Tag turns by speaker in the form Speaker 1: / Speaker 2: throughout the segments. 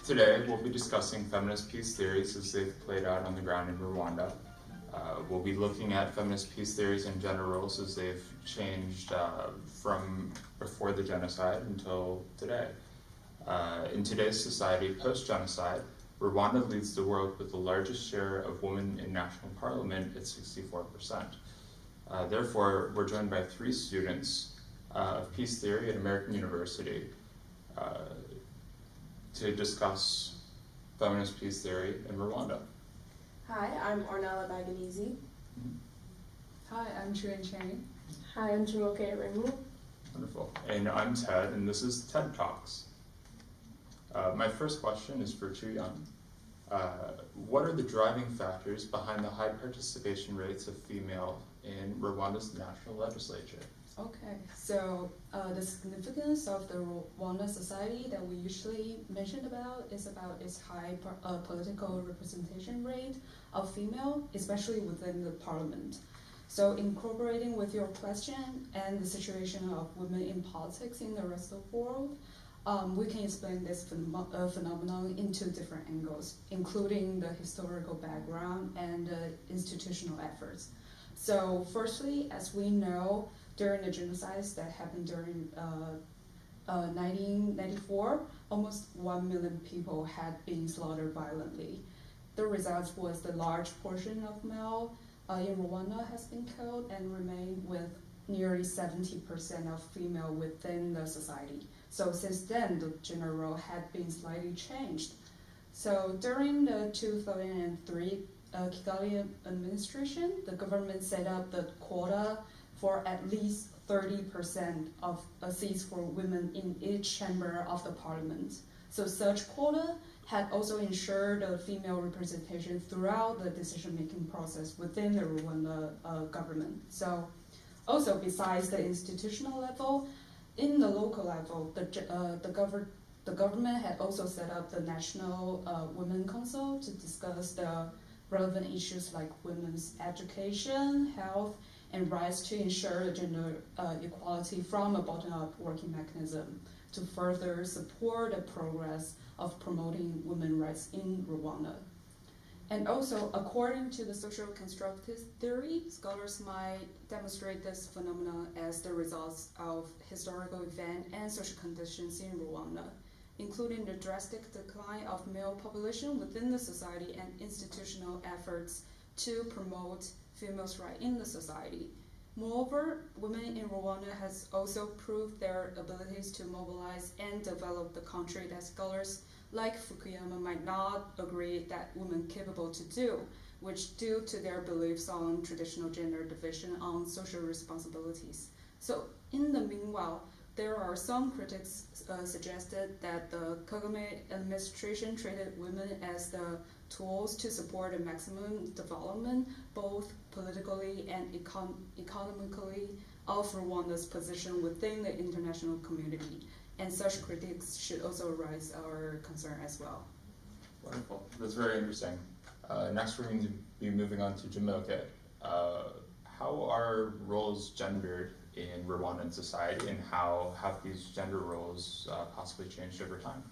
Speaker 1: Today, we'll be discussing feminist peace theories as they've played out on the ground in Rwanda. We'll be looking at feminist peace theories and gender roles as they've changed from before the genocide until today. In today's society, post-genocide, Rwanda leads the world with the largest share of women in national parliament at 64%. Therefore, we're joined by three students of peace theory at American University to discuss feminist peace theory in Rwanda.
Speaker 2: Hi, I'm Ornella Baganizi.
Speaker 3: Hi, I'm Chuyan Cheng.
Speaker 2: Hi, I'm Jumoke Aremu.
Speaker 1: Wonderful. And I'm Ted, and this is TED Talks. My first question is for Chuyan. What are the driving factors behind the high participation rates of female in Rwanda's national legislature?
Speaker 3: Okay, so the significance of the Rwanda society that we usually mention about is about its high political representation rate of female, especially within the parliament. So incorporating with your question and the situation of women in politics in the rest of the world, we can explain this phenomenon in two different angles, including the historical background and institutional efforts. So firstly, as we know, during the genocides that happened during 1994, almost 1 million people had been slaughtered violently. The result was the large portion of male in Rwanda has been killed and remain with nearly 70% of female within the society. So since then, the gender role had been slightly changed. So during the 2003 Kigali administration, the government set up the quota for at least 30% of seats for women in each chamber of the parliament. So such quota had also ensured a female representation throughout the decision-making process within the Rwanda government. So also besides the institutional level, in the local level, the government had also set up the National Women Council to discuss the relevant issues like women's education, health, and rights to ensure gender equality from a bottom-up working mechanism to further support the progress of promoting women's rights in Rwanda. And also, according to the social constructive theory, scholars might demonstrate this phenomenon as the results of historical events and social conditions in Rwanda, including the drastic decline of male population within the society and institutional efforts to promote females' rights in the society. Moreover, women in Rwanda has also proved their abilities to mobilize and develop the country that scholars like Fukuyama might not agree that women capable to do, which due to their beliefs on traditional gender division on social responsibilities. So in the meanwhile, there are some critics suggested that the Kagame administration treated women as the tools to support the maximum development, both politically and economically, of Rwanda's position within the international community. And such critics should also raise our concern as well.
Speaker 1: Wonderful. That's very interesting. Next, we're going to be moving on to Jumoke. How are roles gendered in Rwandan society, and how have these gender roles possibly changed over time?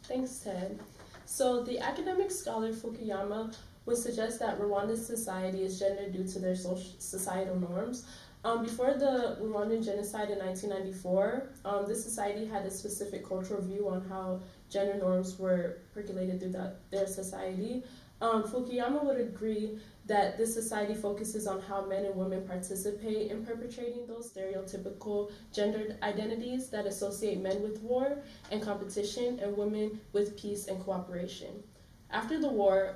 Speaker 2: Thanks, Ted. So the academic scholar Fukuyama would suggest that Rwandan society is gendered due to their societal norms. Before the Rwandan genocide in 1994, this society had a specific cultural view on how gender norms were percolated through their society. Fukuyama would agree that this society focuses on how men and women participate in perpetrating those stereotypical gendered identities that associate men with war and competition and women with peace and cooperation. After the war,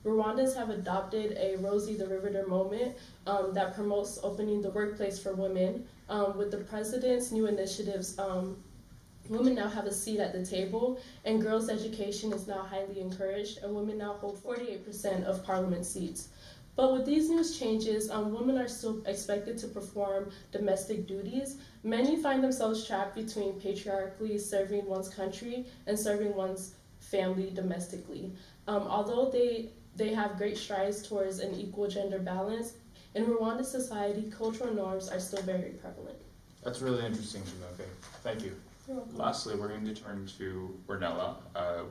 Speaker 2: Rwandans have adopted a Rosie the Riveter moment that promotes opening the workplace for women. With the president's new initiatives, women now have a seat at the table, and girls' education is now highly encouraged, and women now hold 48% of parliament seats. But with these new changes, women are still expected to perform domestic duties. Many find themselves trapped between patriarchally serving one's country and serving one's family domestically. Although they have great strides towards an equal gender balance, in Rwandan society, cultural norms are still very prevalent.
Speaker 1: That's really interesting, Jumoke. Thank you. Lastly, we're going to turn to Ornella,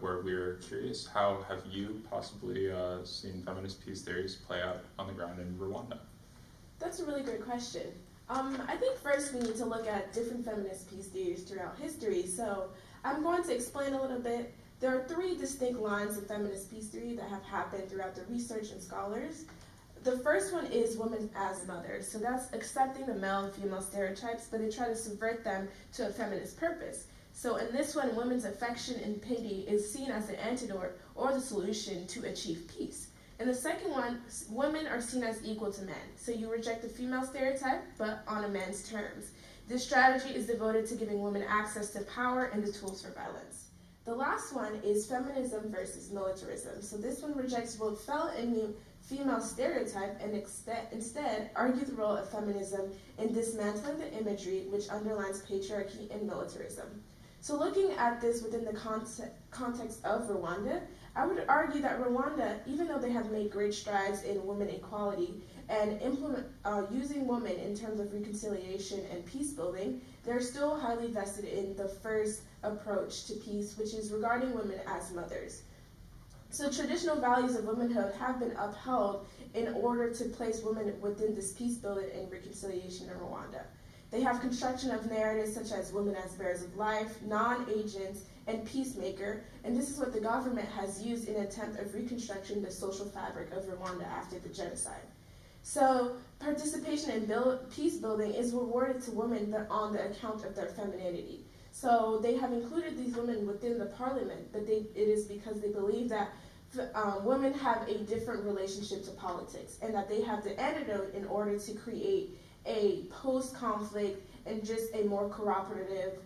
Speaker 1: where we're curious, how have you possibly seen feminist peace theories play out on the ground in Rwanda?
Speaker 4: That's a really great question. I think first we need to look at different feminist peace theories throughout history. So I'm going to explain a little bit. There are three distinct lines of feminist peace theory that have happened throughout the research and scholars. The first one is women as mothers. So that's accepting the male and female stereotypes, but they try to subvert them to a feminist purpose. So in this one, women's affection and pity is seen as the antidote or the solution to achieve peace. In the second one, women are seen as equal to men. So you reject the female stereotype, but on a man's terms. This strategy is devoted to giving women access to power and the tools for violence. The last one is feminism versus militarism. So this one rejects both female stereotype and instead argue the role of feminism in dismantling the imagery which underlines patriarchy and militarism. So looking at this within the context of Rwanda, I would argue that Rwanda, even though they have made great strides in women equality and using women in terms of reconciliation and peace building, they're still highly vested in the first approach to peace, which is regarding women as mothers. So traditional values of womanhood have been upheld in order to place women within this peace building and reconciliation in Rwanda. They have construction of narratives such as women as bearers of life, non-agents, and peacemaker, and this is what the government has used in an attempt of reconstructing the social fabric of Rwanda after the genocide. So participation in peace building is rewarded to women on the account of their femininity. So they have included these women within the parliament, but it is because they believe that women have a different relationship to politics and that they have the antidote in order to create a post-conflict and just a more cooperative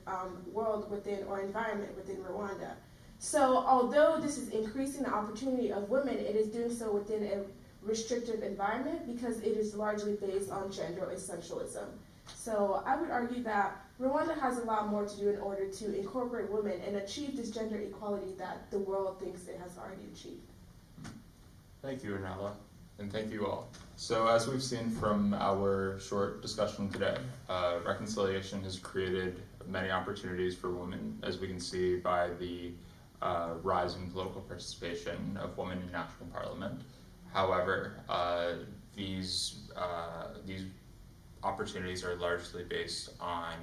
Speaker 4: world within or environment within Rwanda. So although this is increasing the opportunity of women, it is doing so within a restrictive environment because it is largely based on gender essentialism. So I would argue that Rwanda has a lot more to do in order to incorporate women and achieve this gender equality that the world thinks it has already achieved.
Speaker 1: Thank you, Ornella, and thank you all. So as we've seen from our short discussion today, reconciliation has created many opportunities for women, as we can see by the rise in political participation of women in national parliament. However, these opportunities are largely based on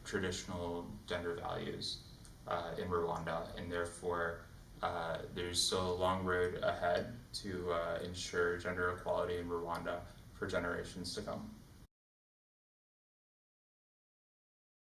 Speaker 1: traditional gender values in Rwanda, and therefore there's still a long road ahead to ensure gender equality in Rwanda for generations to come.